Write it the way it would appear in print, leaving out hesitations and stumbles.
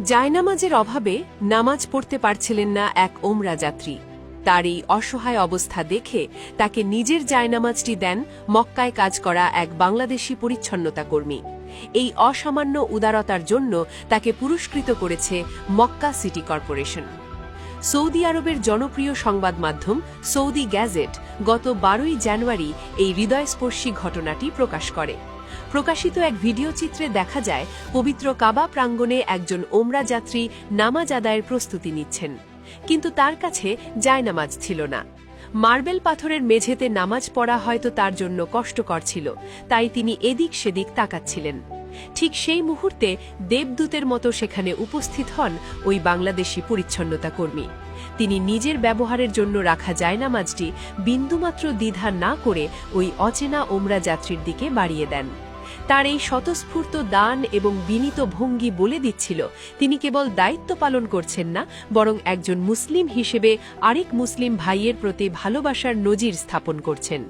জায়নামাজের অভাবে নামাজ পড়তে পারছিলেন না এক ওমরা যাত্রী। তার এই অসহায় অবস্থা দেখে তাকে নিজের জায়নামাজটি দেন মক্কায় কাজ করা এক বাংলাদেশি পরিচ্ছন্নতা কর্মী। এই অসামান্য উদারতার জন্য তাকে পুরস্কৃত করেছে মক্কা সিটি কর্পোরেশন। সৌদি আরবের জনপ্রিয় সংবাদ মাধ্যম সৌদি গ্যাজেট গত 12ই জানুয়ারি এই হৃদয়স্পর্শী ঘটনাটি প্রকাশ করে। প্রকাশিত এক ভিডিও চিত্রে দেখা যায় পবিত্র কাবা প্রাঙ্গণে একজন ওমরা যাত্রী নামাজ আদায়ের প্রস্তুতি নিচ্ছেন, কিন্তু তার কাছে জায়নামাজ ছিল না। মার্বেল পাথরের মেঝেতে নামাজ পড়া হয়তো তার জন্য কষ্টকর ছিল, তাই তিনি এদিক সেদিক তাকাচ্ছিলেন। ঠিক সেই মুহূর্তে দেবদূতের মতো সেখানে উপস্থিত হন ওই বাংলাদেশি পরিচ্ছন্নতা কর্মী। তিনি নিজের ব্যবহারের জন্য রাখা জায়নামাজটি বিন্দুমাত্র দ্বিধা না করে ওই অচেনা ওমরা যাত্রীর দিকে বাড়িয়ে দেন। তার এই স্বতঃস্ফূর্ত দান এবং বিনীত ভঙ্গি বলে দিচ্ছিল তিনি কেবল দায়িত্ব পালন করছেন না, বরং একজন মুসলিম হিসেবে আরেক মুসলিম ভাইয়ের প্রতি ভালোবাসার নজির স্থাপন করছেন।